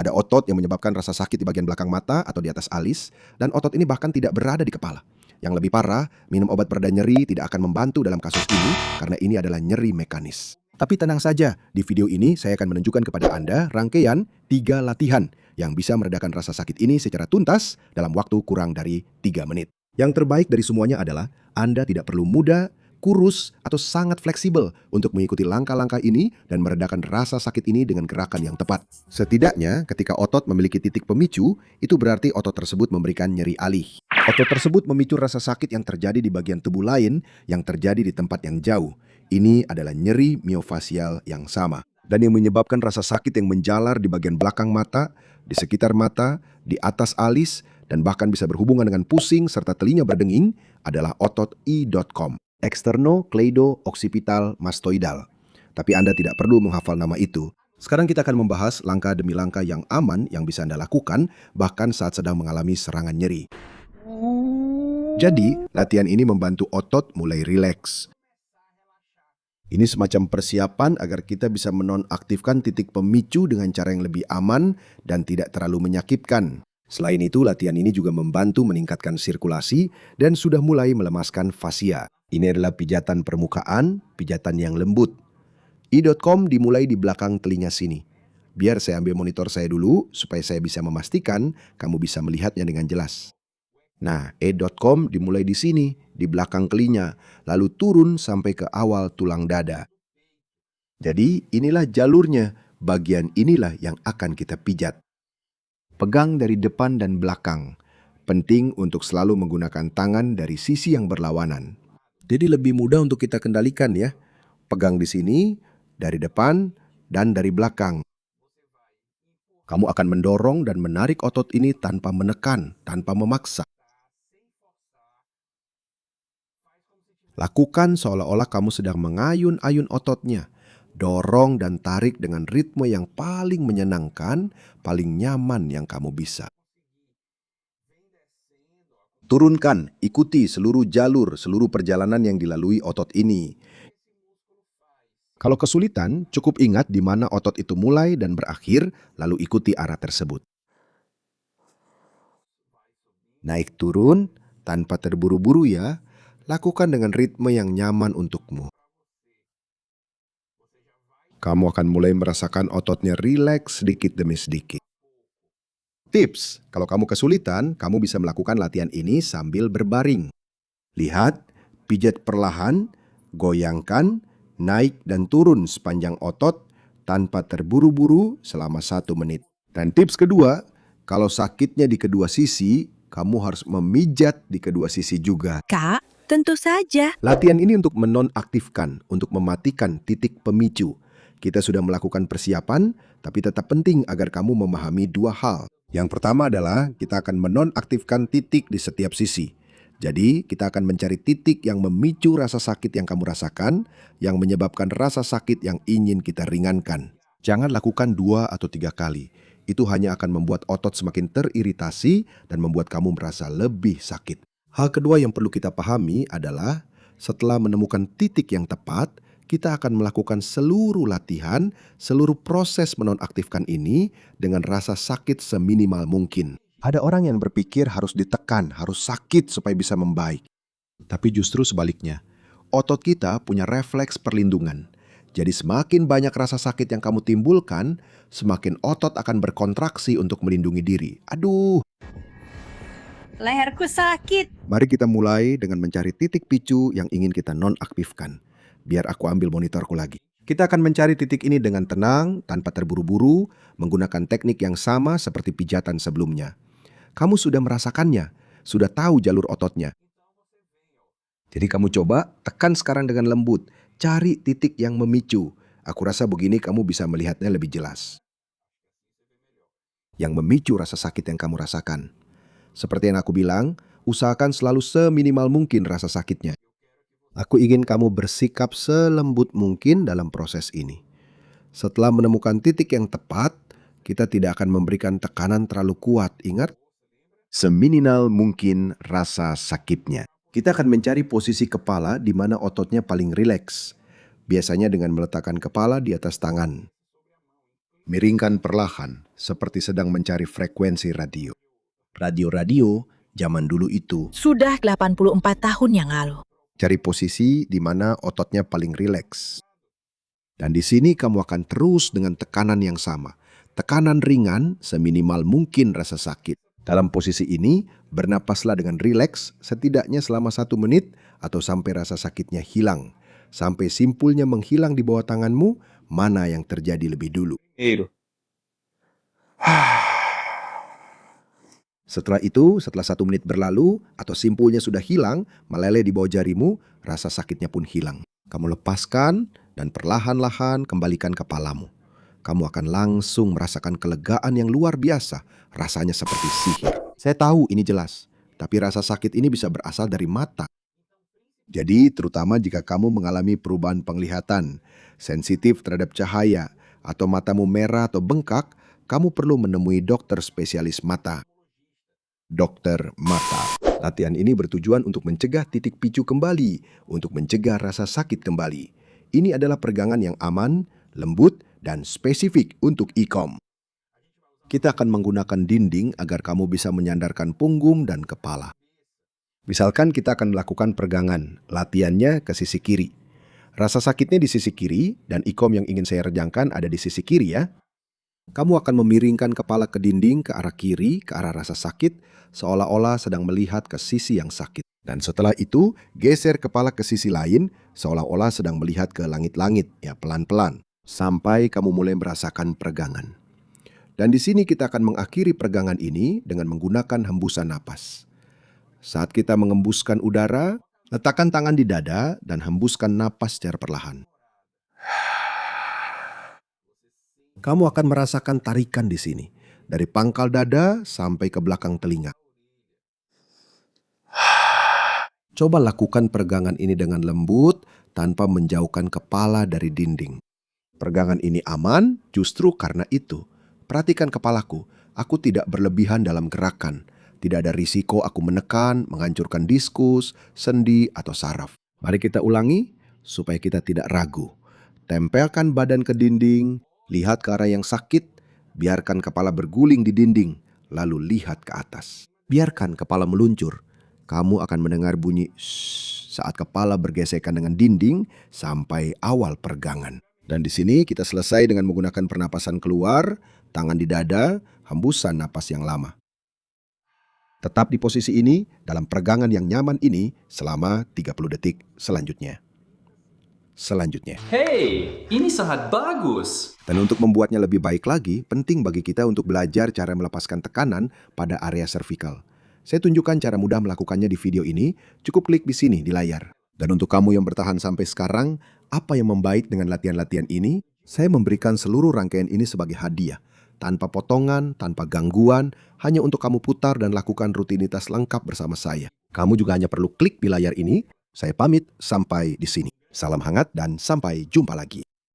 Ada otot yang menyebabkan rasa sakit di bagian belakang mata atau di atas alis, dan otot ini bahkan tidak berada di kepala. Yang lebih parah, minum obat pereda nyeri tidak akan membantu dalam kasus ini karena ini adalah nyeri mekanis. Tapi tenang saja, di video ini saya akan menunjukkan kepada Anda rangkaian 3 latihan yang bisa meredakan rasa sakit ini secara tuntas dalam waktu kurang dari 3 menit. Yang terbaik dari semuanya adalah Anda tidak perlu muda, kurus, atau sangat fleksibel untuk mengikuti langkah-langkah ini dan meredakan rasa sakit ini dengan gerakan yang tepat. Setidaknya, ketika otot memiliki titik pemicu, itu berarti otot tersebut memberikan nyeri alih. Otot tersebut memicu rasa sakit yang terjadi di bagian tubuh lain yang terjadi di tempat yang jauh. Ini adalah nyeri miofasial yang sama. Dan yang menyebabkan rasa sakit yang menjalar di bagian belakang mata, di sekitar mata, di atas alis, dan bahkan bisa berhubungan dengan pusing serta telinga berdenging adalah otot I.com. Externocleido-occipital mastoidal. Tapi Anda tidak perlu menghafal nama itu. Sekarang kita akan membahas langkah demi langkah yang aman yang bisa Anda lakukan bahkan saat sedang mengalami serangan nyeri. Jadi, latihan ini membantu otot mulai rileks. Ini semacam persiapan agar kita bisa menonaktifkan titik pemicu dengan cara yang lebih aman dan tidak terlalu menyakitkan. Selain itu, latihan ini juga membantu meningkatkan sirkulasi dan sudah mulai melemaskan fasia. Ini adalah pijatan permukaan, pijatan yang lembut. I.com dimulai di belakang telinga sini. Biar saya ambil monitor saya dulu, supaya saya bisa memastikan kamu bisa melihatnya dengan jelas. Nah, E.com dimulai di sini, di belakang telinga, lalu turun sampai ke awal tulang dada. Jadi, inilah jalurnya, bagian inilah yang akan kita pijat. Pegang dari depan dan belakang. Penting untuk selalu menggunakan tangan dari sisi yang berlawanan. Jadi lebih mudah untuk kita kendalikan ya. Pegang di sini, dari depan, dan dari belakang. Kamu akan mendorong dan menarik otot ini tanpa menekan, tanpa memaksa. Lakukan seolah-olah kamu sedang mengayun-ayun ototnya. Dorong dan tarik dengan ritme yang paling menyenangkan, paling nyaman yang kamu bisa. Turunkan, ikuti seluruh jalur, seluruh perjalanan yang dilalui otot ini. Kalau kesulitan, cukup ingat di mana otot itu mulai dan berakhir, lalu ikuti arah tersebut. Naik turun, tanpa terburu-buru ya, lakukan dengan ritme yang nyaman untukmu. Kamu akan mulai merasakan ototnya rileks sedikit demi sedikit. Tips, kalau kamu kesulitan, kamu bisa melakukan latihan ini sambil berbaring. Lihat, pijat perlahan, goyangkan, naik dan turun sepanjang otot tanpa terburu-buru selama 1 menit. Dan tips kedua, kalau sakitnya di kedua sisi, kamu harus memijat di kedua sisi juga. Kak, tentu saja. Latihan ini untuk menonaktifkan, untuk mematikan titik pemicu. Kita sudah melakukan persiapan, tapi tetap penting agar kamu memahami 2 hal. Yang pertama adalah kita akan menonaktifkan titik di setiap sisi. Jadi, kita akan mencari titik yang memicu rasa sakit yang kamu rasakan, yang menyebabkan rasa sakit yang ingin kita ringankan. Jangan lakukan 2 atau 3 kali. Itu hanya akan membuat otot semakin teriritasi dan membuat kamu merasa lebih sakit. Hal kedua yang perlu kita pahami adalah setelah menemukan titik yang tepat, kita akan melakukan seluruh latihan, seluruh proses menonaktifkan ini dengan rasa sakit seminimal mungkin. Ada orang yang berpikir harus ditekan, harus sakit supaya bisa membaik. Tapi justru sebaliknya, otot kita punya refleks perlindungan. Jadi semakin banyak rasa sakit yang kamu timbulkan, semakin otot akan berkontraksi untuk melindungi diri. Aduh! Leherku sakit. Mari kita mulai dengan mencari titik picu yang ingin kita nonaktifkan. Biar aku ambil monitorku lagi. Kita akan mencari titik ini dengan tenang, tanpa terburu-buru, menggunakan teknik yang sama seperti pijatan sebelumnya. Kamu sudah merasakannya, sudah tahu jalur ototnya. Jadi kamu coba, tekan sekarang dengan lembut, cari titik yang memicu. Aku rasa begini kamu bisa melihatnya lebih jelas. Yang memicu rasa sakit yang kamu rasakan. Seperti yang aku bilang, usahakan selalu seminimal mungkin rasa sakitnya. Aku ingin kamu bersikap selembut mungkin dalam proses ini. Setelah menemukan titik yang tepat, kita tidak akan memberikan tekanan terlalu kuat. Ingat, seminimal mungkin rasa sakitnya. Kita akan mencari posisi kepala di mana ototnya paling rileks. Biasanya dengan meletakkan kepala di atas tangan. Miringkan perlahan, seperti sedang mencari frekuensi radio. Radio-radio zaman dulu itu. Sudah 84 tahun yang lalu. Cari posisi di mana ototnya paling rileks. Dan di sini kamu akan terus dengan tekanan yang sama. Tekanan ringan seminimal mungkin rasa sakit. Dalam posisi ini, bernapaslah dengan rileks setidaknya selama 1 menit atau sampai rasa sakitnya hilang. Sampai simpulnya menghilang di bawah tanganmu, mana yang terjadi lebih dulu. Setelah itu, setelah 1 menit berlalu atau simpulnya sudah hilang, meleleh di bawah jarimu, rasa sakitnya pun hilang. Kamu lepaskan dan perlahan-lahan kembalikan kepalamu. Kamu akan langsung merasakan kelegaan yang luar biasa. Rasanya seperti sihir. Saya tahu ini jelas, tapi rasa sakit ini bisa berasal dari mata. Jadi, terutama jika kamu mengalami perubahan penglihatan, sensitif terhadap cahaya, atau matamu merah atau bengkak, kamu perlu menemui dokter spesialis mata. Dokter mata. Latihan ini bertujuan untuk mencegah titik picu kembali, untuk mencegah rasa sakit kembali. Ini adalah peregangan yang aman, lembut, dan spesifik untuk ikom. Kita akan menggunakan dinding agar kamu bisa menyandarkan punggung dan kepala. Misalkan kita akan melakukan peregangan, latihannya ke sisi kiri. Rasa sakitnya di sisi kiri dan ikom yang ingin saya rejangkan ada di sisi kiri ya. Kamu akan memiringkan kepala ke dinding ke arah kiri, ke arah rasa sakit, seolah-olah sedang melihat ke sisi yang sakit. Dan setelah itu, geser kepala ke sisi lain, seolah-olah sedang melihat ke langit-langit, ya pelan-pelan. Sampai kamu mulai merasakan peregangan. Dan di sini kita akan mengakhiri peregangan ini dengan menggunakan hembusan napas. Saat kita mengembuskan udara, letakkan tangan di dada dan hembuskan napas secara perlahan. Kamu akan merasakan tarikan di sini, dari pangkal dada sampai ke belakang telinga. Coba lakukan peregangan ini dengan lembut tanpa menjauhkan kepala dari dinding. Peregangan ini aman justru karena itu. Perhatikan kepalaku, aku tidak berlebihan dalam gerakan. Tidak ada risiko aku menekan, menghancurkan diskus, sendi, atau saraf. Mari kita ulangi supaya kita tidak ragu. Tempelkan badan ke dinding, lihat ke arah yang sakit, biarkan kepala berguling di dinding, lalu lihat ke atas. Biarkan kepala meluncur. Kamu akan mendengar bunyi shh saat kepala bergesekan dengan dinding sampai awal peregangan. Dan di sini kita selesai dengan menggunakan pernapasan keluar, tangan di dada, hembusan napas yang lama. Tetap di posisi ini dalam peregangan yang nyaman ini selama 30 detik selanjutnya. Hey, ini sangat bagus. Dan untuk membuatnya lebih baik lagi, penting bagi kita untuk belajar cara melepaskan tekanan pada area cervical. Saya tunjukkan cara mudah melakukannya di video ini, cukup klik di sini di layar. Dan untuk kamu yang bertahan sampai sekarang, apa yang membaik dengan latihan-latihan ini? Saya memberikan seluruh rangkaian ini sebagai hadiah. Tanpa potongan, tanpa gangguan, hanya untuk kamu putar dan lakukan rutinitas lengkap bersama saya. Kamu juga hanya perlu klik di layar ini. Saya pamit sampai di sini. Salam hangat dan sampai jumpa lagi.